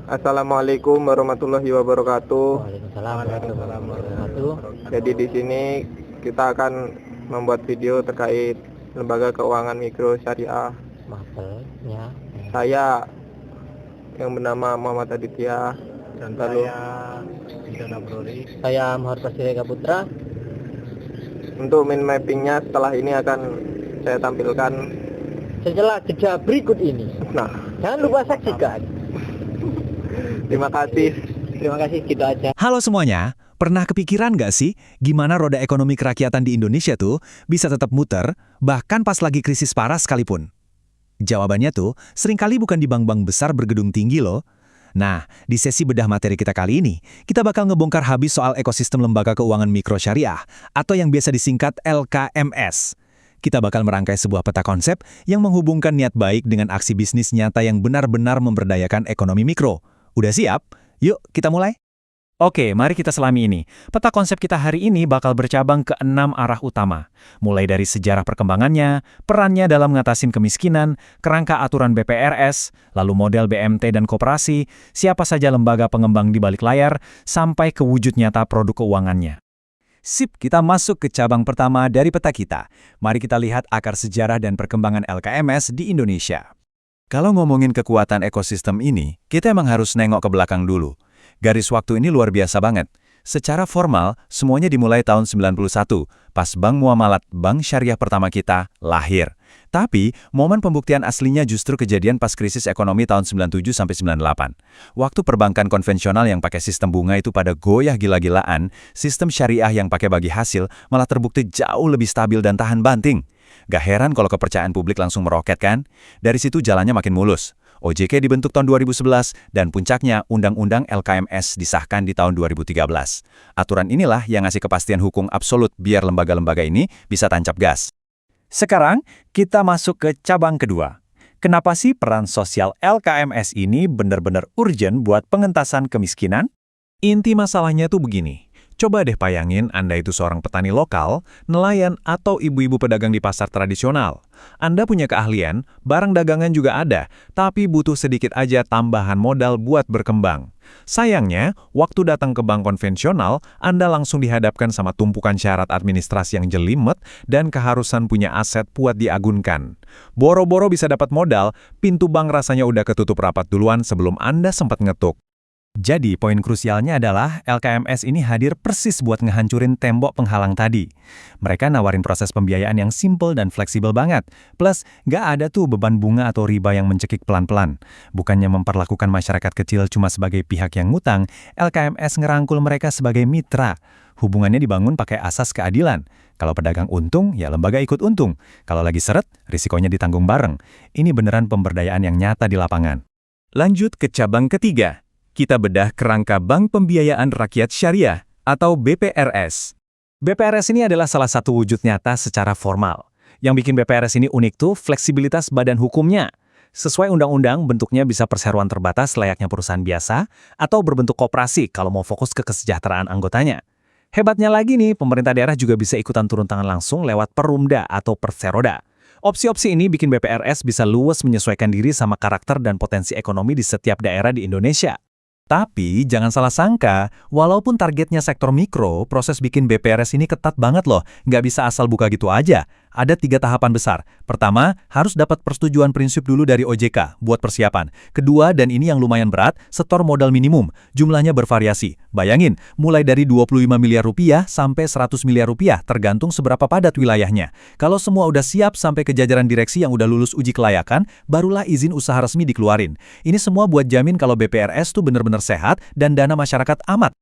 Assalamualaikum warahmatullahi wabarakatuh. Waalaikumsalam warahmatullahi wabarakatuh. Jadi di sini kita akan membuat video terkait lembaga keuangan mikro syariah. Mapelnya. Saya yang bernama Muhammad Aditya Dan lalu saya Bidana Brori. Saya Muhammad Pasirega Putra. untuk mind mappingnya setelah ini akan saya tampilkan. Setelah jeda berikut ini, Nah, jangan lupa saksikan. terima kasih. Terima kasih, gitu aja. Halo semuanya, pernah kepikiran nggak sih gimana roda ekonomi kerakyatan di Indonesia tuh bisa tetap muter, bahkan pas lagi krisis parah sekalipun? Jawabannya tuh seringkali bukan di bank-bank besar bergedung tinggi loh. Nah, di sesi bedah materi kita kali ini, kita bakal ngebongkar habis soal ekosistem lembaga keuangan mikro syariah, atau yang biasa disingkat LKMS. Kita bakal merangkai sebuah peta konsep yang menghubungkan niat baik dengan aksi bisnis nyata yang benar-benar memberdayakan ekonomi mikro. Udah siap? Yuk, kita mulai. Oke, mari kita selami ini. Peta konsep kita hari ini bakal bercabang ke 6 arah utama. Mulai dari sejarah perkembangannya, perannya dalam ngatasin kemiskinan, kerangka aturan BPRS, lalu model BMT dan koperasi, siapa saja lembaga pengembang di balik layar, sampai ke wujud nyata produk keuangannya. Sip, kita masuk ke cabang pertama dari peta kita. Mari kita lihat akar sejarah dan perkembangan LKMS di Indonesia. Kalau ngomongin kekuatan ekosistem ini, kita emang harus nengok ke belakang dulu. Garis waktu ini luar biasa banget. Secara formal, semuanya dimulai tahun 91, pas Bank Muamalat, bank syariah pertama kita, lahir. Tapi, momen pembuktian aslinya justru kejadian pas krisis ekonomi tahun 97-98. Waktu perbankan konvensional yang pakai sistem bunga itu pada goyah gila-gilaan, sistem syariah yang pakai bagi hasil malah terbukti jauh lebih stabil dan tahan banting. Gak heran kalau kepercayaan publik langsung meroket kan? Dari situ jalannya makin mulus. OJK dibentuk tahun 2011, dan puncaknya Undang-Undang LKMS disahkan di tahun 2013. Aturan inilah yang ngasih kepastian hukum absolut biar lembaga-lembaga ini bisa tancap gas. Sekarang, kita masuk ke cabang kedua. Kenapa sih peran sosial LKMS ini benar-benar urgent buat pengentasan kemiskinan? Inti masalahnya tuh begini. Coba deh bayangin Anda itu seorang petani lokal, nelayan, atau ibu-ibu pedagang di pasar tradisional. Anda punya keahlian, barang dagangan juga ada, tapi butuh sedikit aja tambahan modal buat berkembang. Sayangnya, waktu datang ke bank konvensional, Anda langsung dihadapkan sama tumpukan syarat administrasi yang jelimet dan keharusan punya aset buat diagunkan. Boro-boro bisa dapat modal, pintu bank rasanya udah ketutup rapat duluan sebelum Anda sempat ngetuk. Jadi, poin krusialnya adalah LKMS ini hadir persis buat ngehancurin tembok penghalang tadi. Mereka nawarin proses pembiayaan yang simple dan fleksibel banget. Plus, nggak ada tuh beban bunga atau riba yang mencekik pelan-pelan. Bukannya memperlakukan masyarakat kecil cuma sebagai pihak yang ngutang, LKMS ngerangkul mereka sebagai mitra. Hubungannya dibangun pakai asas keadilan. Kalau pedagang untung, ya lembaga ikut untung. Kalau lagi seret, risikonya ditanggung bareng. Ini beneran pemberdayaan yang nyata di lapangan. Lanjut ke cabang ketiga. Kita bedah kerangka Bank Pembiayaan Rakyat Syariah atau BPRS. BPRS ini adalah salah satu wujud nyata secara formal. Yang bikin BPRS ini unik tuh fleksibilitas badan hukumnya. Sesuai undang-undang, bentuknya bisa perseroan terbatas layaknya perusahaan biasa atau berbentuk koperasi kalau mau fokus ke kesejahteraan anggotanya. Hebatnya lagi nih, pemerintah daerah juga bisa ikutan turun tangan langsung lewat perumda atau perseroda. Opsi-opsi ini bikin BPRS bisa luwes menyesuaikan diri sama karakter dan potensi ekonomi di setiap daerah di Indonesia. Tapi, jangan salah sangka, walaupun targetnya sektor mikro, proses bikin BPRS ini ketat banget loh, nggak bisa asal buka gitu aja. Ada 3 tahapan besar. Pertama, harus dapat persetujuan prinsip dulu dari OJK, buat persiapan. Kedua, dan ini yang lumayan berat, setor modal minimum. Jumlahnya bervariasi. Bayangin, mulai dari 25 miliar rupiah sampai 100 miliar rupiah, tergantung seberapa padat wilayahnya. Kalau semua udah siap sampai ke jajaran direksi yang udah lulus uji kelayakan, barulah izin usaha resmi dikeluarin. Ini semua buat jamin kalau BPRS tuh bener-bener sehat dan dana masyarakat amat.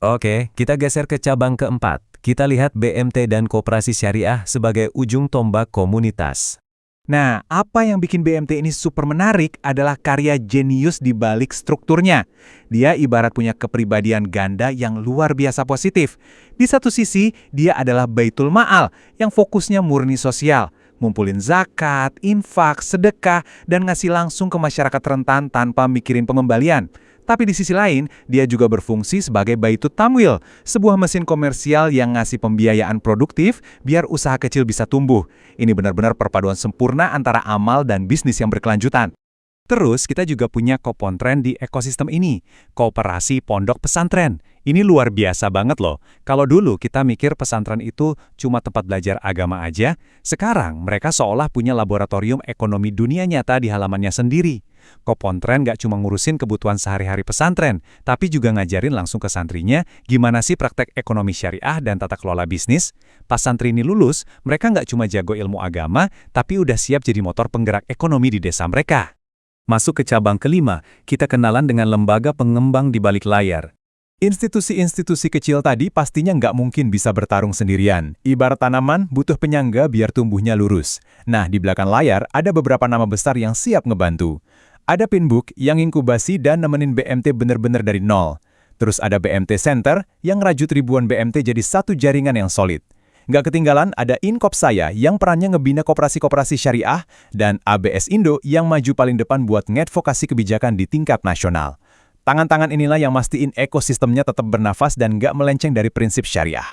Oke, kita geser ke cabang keempat. Kita lihat BMT dan Koperasi Syariah sebagai ujung tombak komunitas. Nah, apa yang bikin BMT ini super menarik adalah karya jenius di balik strukturnya. Dia ibarat punya kepribadian ganda yang luar biasa positif. Di satu sisi, dia adalah Baitul Ma'al yang fokusnya murni sosial. Ngumpulin zakat, infak, sedekah, dan ngasih langsung ke masyarakat rentan tanpa mikirin pengembalian. Tapi di sisi lain, dia juga berfungsi sebagai Baitut Tamwil, sebuah mesin komersial yang ngasih pembiayaan produktif biar usaha kecil bisa tumbuh. Ini benar-benar perpaduan sempurna antara amal dan bisnis yang berkelanjutan. Terus kita juga punya Kopontren di ekosistem ini, Koperasi Pondok Pesantren. Ini luar biasa banget loh. Kalau dulu kita mikir pesantren itu cuma tempat belajar agama aja, sekarang mereka seolah punya laboratorium ekonomi dunia nyata di halamannya sendiri. Kopontren nggak cuma ngurusin kebutuhan sehari-hari pesantren, tapi juga ngajarin langsung ke santrinya gimana sih praktek ekonomi syariah dan tata kelola bisnis. Pas santri ini lulus, mereka nggak cuma jago ilmu agama, tapi udah siap jadi motor penggerak ekonomi di desa mereka. Masuk ke cabang kelima, kita kenalan dengan lembaga pengembang di balik layar. Institusi-institusi kecil tadi pastinya nggak mungkin bisa bertarung sendirian. Ibarat tanaman, butuh penyangga biar tumbuhnya lurus. Nah, di belakang layar ada beberapa nama besar yang siap ngebantu. Ada Pinbook yang inkubasi dan nemenin BMT bener-bener dari nol. Terus ada BMT Center yang ngerajut ribuan BMT jadi satu jaringan yang solid. Nggak ketinggalan ada Inkopsaya yang perannya ngebina koperasi-koperasi syariah dan ABS Indo yang maju paling depan buat ngadvokasi kebijakan di tingkat nasional. Tangan-tangan inilah yang mastiin ekosistemnya tetap bernafas dan nggak melenceng dari prinsip syariah.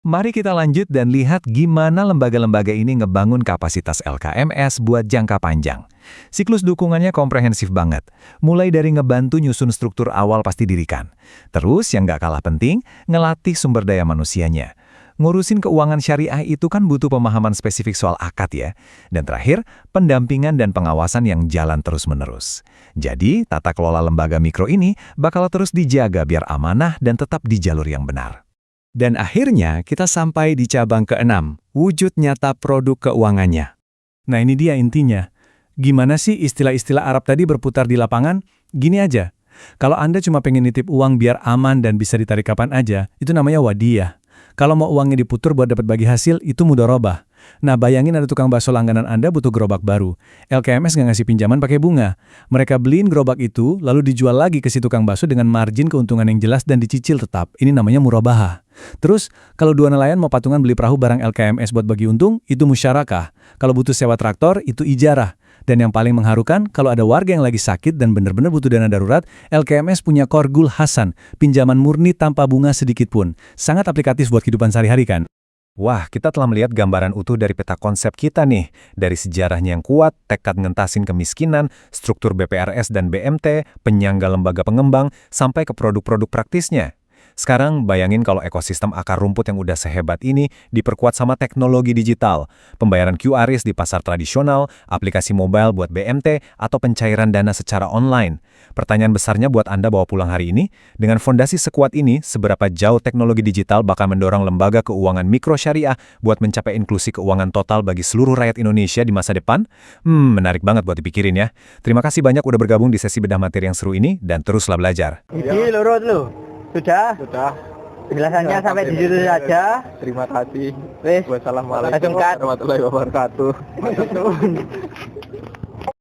Mari kita lanjut dan lihat gimana lembaga-lembaga ini ngebangun kapasitas LKMS buat jangka panjang. Siklus dukungannya komprehensif banget. Mulai dari ngebantu nyusun struktur awal pasti dirikan. Terus yang nggak kalah penting, ngelatih sumber daya manusianya. Ngurusin keuangan syariah itu kan butuh pemahaman spesifik soal akad ya. Dan terakhir, pendampingan dan pengawasan yang jalan terus-menerus. Jadi, tata kelola lembaga mikro ini bakal terus dijaga biar amanah dan tetap di jalur yang benar. Dan akhirnya, kita sampai di cabang ke-6, wujud nyata produk keuangannya. Nah ini dia intinya. Gimana sih istilah-istilah Arab tadi berputar di lapangan? Gini aja, kalau Anda cuma pengen nitip uang biar aman dan bisa ditarik kapan aja, itu namanya wadiyah. Kalau mau uangnya diputur buat dapat bagi hasil, itu mudharabah. Nah, bayangin ada tukang bakso langganan Anda butuh gerobak baru. LKMS nggak ngasih pinjaman pakai bunga. Mereka beliin gerobak itu, lalu dijual lagi ke si tukang bakso dengan margin keuntungan yang jelas dan dicicil tetap. Ini namanya murabahah. Terus, kalau dua nelayan mau patungan beli perahu barang LKMS buat bagi untung, itu musyarakah. Kalau butuh sewa traktor, itu ijarah. Dan yang paling mengharukan, kalau ada warga yang lagi sakit dan benar-benar butuh dana darurat, LKMS punya Korgul Hasan, pinjaman murni tanpa bunga sedikit pun. Sangat aplikatif buat kehidupan sehari-hari kan? Wah, kita telah melihat gambaran utuh dari peta konsep kita nih. Dari sejarahnya yang kuat, tekad ngentasin kemiskinan, struktur BPRS dan BMT, penyangga lembaga pengembang, sampai ke produk-produk praktisnya. Sekarang bayangin kalau ekosistem akar rumput yang udah sehebat ini diperkuat sama teknologi digital, pembayaran QRIS di pasar tradisional, aplikasi mobile buat BMT, atau pencairan dana secara online. Pertanyaan besarnya buat Anda bawa pulang hari ini, dengan fondasi sekuat ini, seberapa jauh teknologi digital bakal mendorong lembaga keuangan mikro syariah buat mencapai inklusi keuangan total bagi seluruh rakyat Indonesia di masa depan? Menarik banget buat dipikirin ya. Terima kasih banyak udah bergabung di sesi bedah materi yang seru ini, dan teruslah belajar. Ini lurut lu. Sudah? Sudah. Penjelasannya sampai di situ saja. Terima kasih. Wes. Wassalamualaikum Langsung cut. warahmatullahi wabarakatuh.